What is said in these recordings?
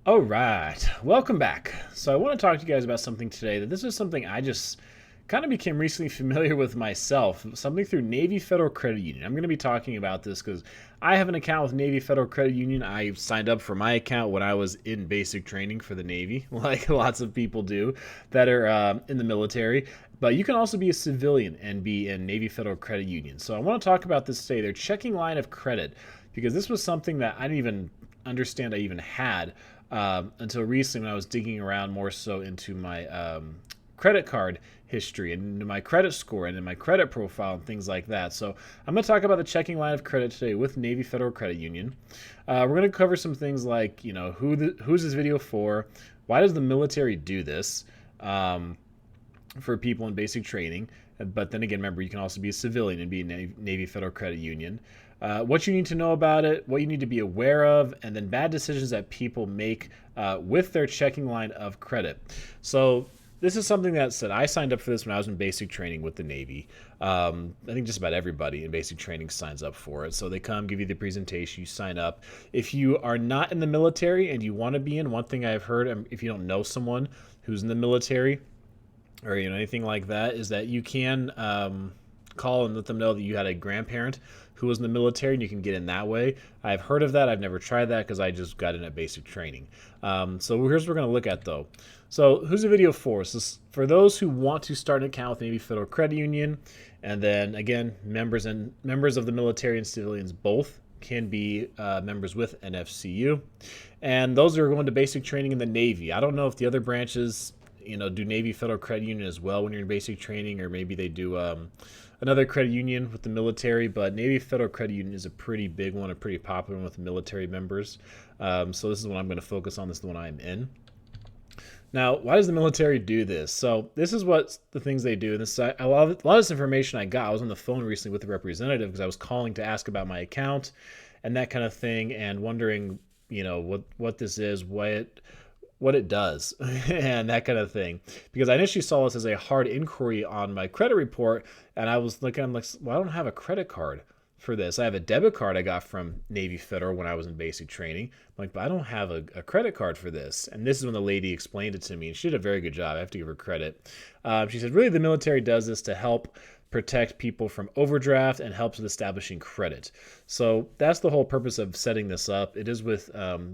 All right, welcome back. So I want to talk to you guys about something today. This is something I just kind of became recently familiar with myself, something through Navy Federal Credit Union. I'm going to be talking about this because I have an account with Navy Federal Credit Union. I signed up for my account when I was in basic training for the Navy, like lots of people do that are in the military. But you can also be a civilian and be in Navy Federal Credit Union. So I want to talk about this today. Their checking line of credit, because this was something that I didn't even understand I even had until recently when I was digging around more so into my credit card history and into my credit score and in my credit profile and things like that. So I'm going to talk about the checking line of credit today with Navy Federal Credit Union. We're going to cover some things like, who's this video for? Why does the military do this for people in basic training? But then again, remember, you can also be a civilian and be a Navy Federal Credit Union. What you need to know about it, what you need to be aware of, and then bad decisions that people make with their checking line of credit. So this is something that said I signed up for this when I was in basic training with the Navy. I think just about everybody in basic training signs up for it. So they come, give you the presentation, you sign up. If you are not in the military and you want to be in, one thing I've heard, if you don't know someone who's in the military or anything like that, is that you can call and let them know that you had a grandparent who was in the military and you can get in that way. I've heard of that. I've never tried that because I just got in at basic training. So here's what we're going to look at though. So who's the video for? So this is for those who want to start an account with Navy Federal Credit Union, and then again, members of the military and civilians both can be members with NFCU, and those are going to basic training in the Navy. I don't know if the other branches do Navy Federal Credit Union as well when you're in basic training, or maybe they do another credit union with the military, but Navy Federal Credit Union is a pretty big one, a pretty popular one with military members. So this is what I'm going to focus on. This is the one I'm in. Now, why does the military do this? So this is what the things they do. And this a lot of this information I got. I was on the phone recently with a representative because I was calling to ask about my account and that kind of thing, and wondering, what this is, what it does and that kind of thing, because I initially saw this as a hard inquiry on my credit report, and I was looking, I'm like, well, I don't have a credit card for this. I have a debit card I got from Navy Federal when I was in basic training. I'm like, but I don't have a credit card for this. And this is when the lady explained it to me, and she did a very good job. I have to give her credit. She said, really, the military does this to help protect people from overdraft and helps with establishing credit. So that's the whole purpose of setting this up. It is with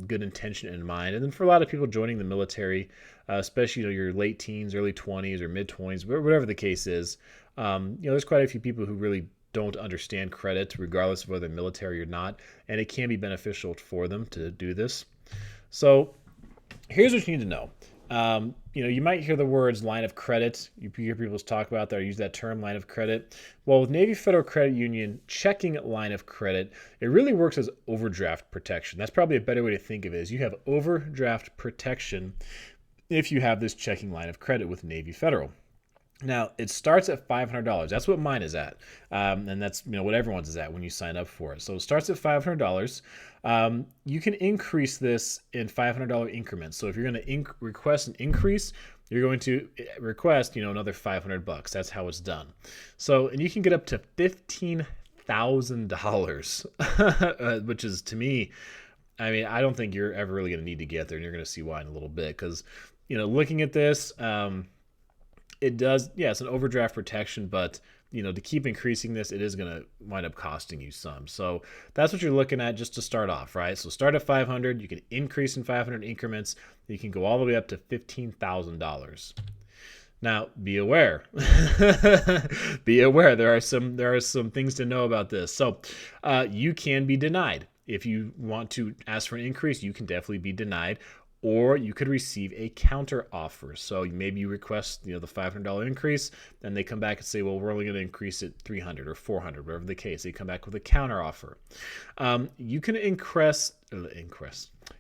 good intention in mind. And then for a lot of people joining the military, especially your late teens, early 20s, or mid 20s, whatever the case is, there's quite a few people who really don't understand credit, regardless of whether they're military or not, and it can be beneficial for them to do this. So here's what you need to know. You might hear the words line of credit. You hear people talk about that or use that term, line of credit. Well, with Navy Federal Credit Union, checking line of credit, it really works as overdraft protection. That's probably a better way to think of it, is you have overdraft protection if you have this checking line of credit with Navy Federal. Now, it starts at $500. That's what mine is at. And that's what everyone's is at when you sign up for it. So it starts at $500. You can increase this in $500 increments. So if you're going to request an increase, you're going to request, another $500. That's how it's done. So, and you can get up to $15,000, which is, to me, I don't think you're ever really going to need to get there, and you're going to see why in a little bit. Because, looking at this, it does, it's an overdraft protection, but to keep increasing this, it is going to wind up costing you some. So that's what you're looking at just to start off, right? So start at 500, you can increase in 500 increments, you can go all the way up to $15,000. Now, be aware. Be aware. There are some things to know about this. So you can be denied. If you want to ask for an increase, you can definitely be denied. Or you could receive a counter offer. So maybe you request, the $500 increase, then they come back and say, well, we're only going to increase it $300 or $400, whatever the case. They come back with a counter offer. You can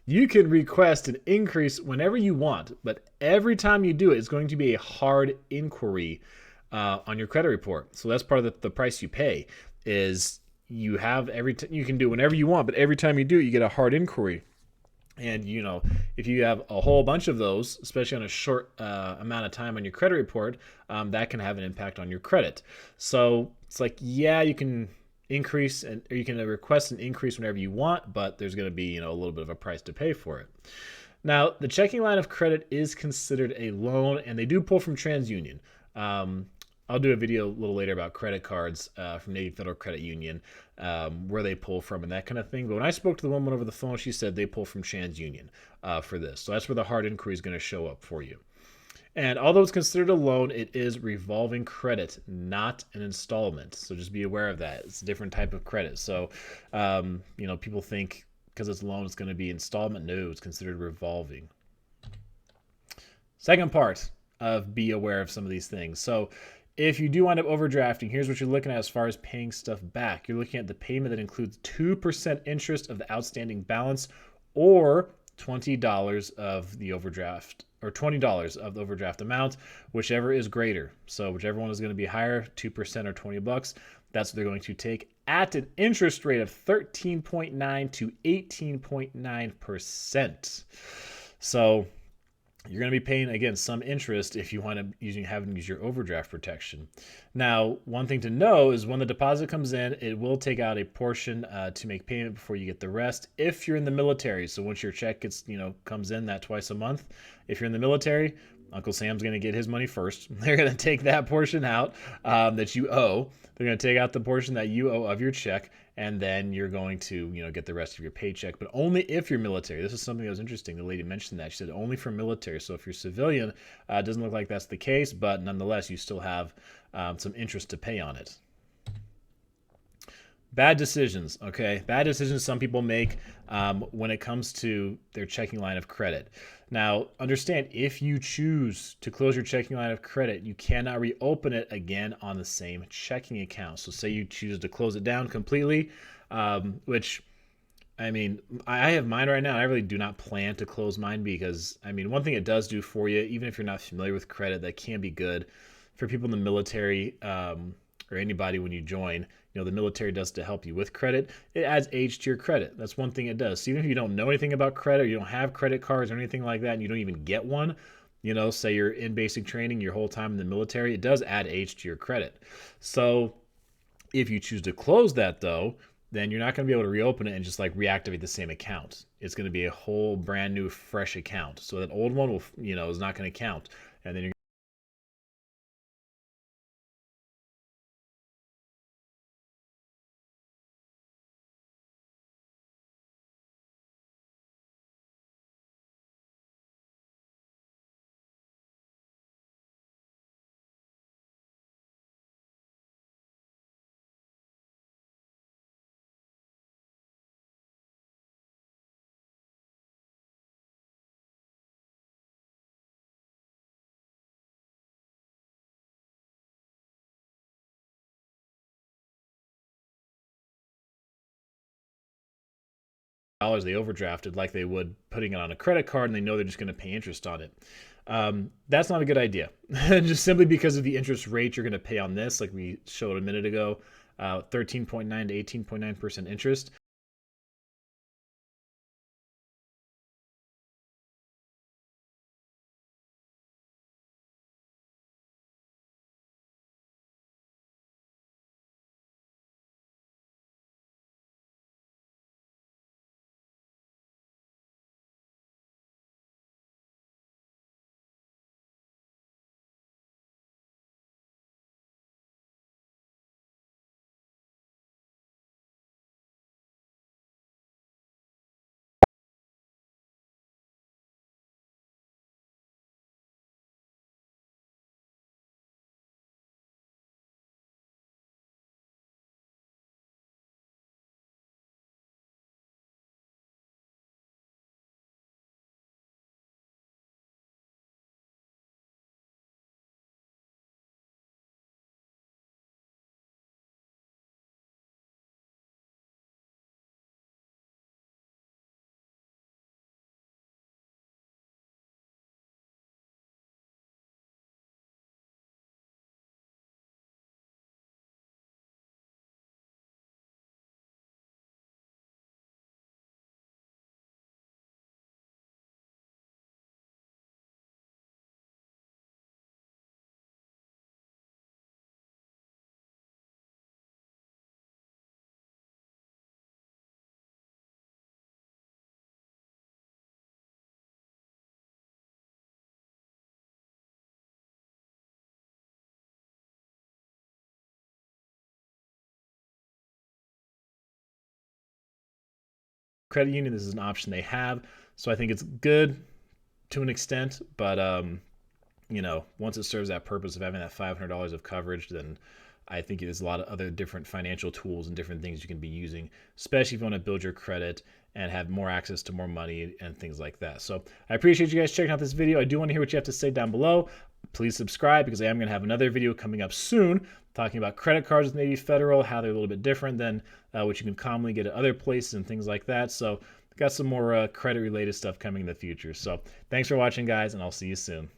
You can request an increase whenever you want, but every time you do it, it's going to be a hard inquiry on your credit report. So that's part of the price you pay. Is you have you can do it whenever you want, but every time you do it, you get a hard inquiry. And, if you have a whole bunch of those, especially on a short amount of time on your credit report, that can have an impact on your credit. So it's like, you can increase or you can request an increase whenever you want, but there's going to be, a little bit of a price to pay for it. Now, the checking line of credit is considered a loan, and they do pull from TransUnion. Um, I'll do a video a little later about credit cards from Navy Federal Credit Union, where they pull from and that kind of thing. But when I spoke to the woman over the phone, she said they pull from TransUnion for this. So that's where the hard inquiry is going to show up for you. And although it's considered a loan, it is revolving credit, not an installment. So just be aware of that. It's a different type of credit. So, people think because it's a loan, it's going to be installment. No, it's considered revolving. Second part of be aware of some of these things. So, if you do wind up overdrafting, here's what you're looking at as far as paying stuff back. You're looking at the payment that includes 2% interest of the outstanding balance or $20 of the overdraft or $20 of the overdraft amount, whichever is greater. So whichever one is going to be higher, 2% or $20, that's what they're going to take at an interest rate of 13.9 to 18.9%. So you're going to be paying, again, some interest if you wind up having to use your overdraft protection. Now, one thing to know is when the deposit comes in, it will take out a portion to make payment before you get the rest. If you're in the military, so once your check comes in that twice a month, if you're in the military, Uncle Sam's going to get his money first. They're going to take that portion out that you owe. They're going to take out the portion that you owe of your check, and then you're going to, get the rest of your paycheck, but only if you're military. This is something that was interesting. The lady mentioned that. She said only for military. So if you're civilian, it doesn't look like that's the case, but nonetheless, you still have some interest to pay on it. Bad decisions, okay? Bad decisions some people make when it comes to their checking line of credit. Now, understand, if you choose to close your checking line of credit, you cannot reopen it again on the same checking account. So say you choose to close it down completely, which, I have mine right now. I really do not plan to close mine because, one thing it does do for you, even if you're not familiar with credit, that can be good for people in the military or anybody when you join. The military does to help you with credit. It adds age to your credit. That's one thing it does. So even if you don't know anything about credit, or you don't have credit cards or anything like that, and you don't even get one, say you're in basic training your whole time in the military, it does add age to your credit. So if you choose to close that, though, then you're not going to be able to reopen it and just like reactivate the same account. It's going to be a whole brand new fresh account. So that old one will, is not going to count. And then you're dollars they overdrafted like they would putting it on a credit card, and they know they're just going to pay interest on it. That's not a good idea. Just simply because of the interest rate you're going to pay on this, like we showed a minute ago, 13.9 to 18.9% interest. credit union, this is an option they have. So I think it's good to an extent, but once it serves that purpose of having that $500 of coverage, then I think there's a lot of other different financial tools and different things you can be using, especially if you want to build your credit and have more access to more money and things like that. So I appreciate you guys checking out this video. I do want to hear what you have to say down below. Please subscribe, because I am going to have another video coming up soon talking about credit cards with Navy Federal, how they're a little bit different than what you can commonly get at other places and things like that. So got some more credit related stuff coming in the future. So thanks for watching, guys, and I'll see you soon.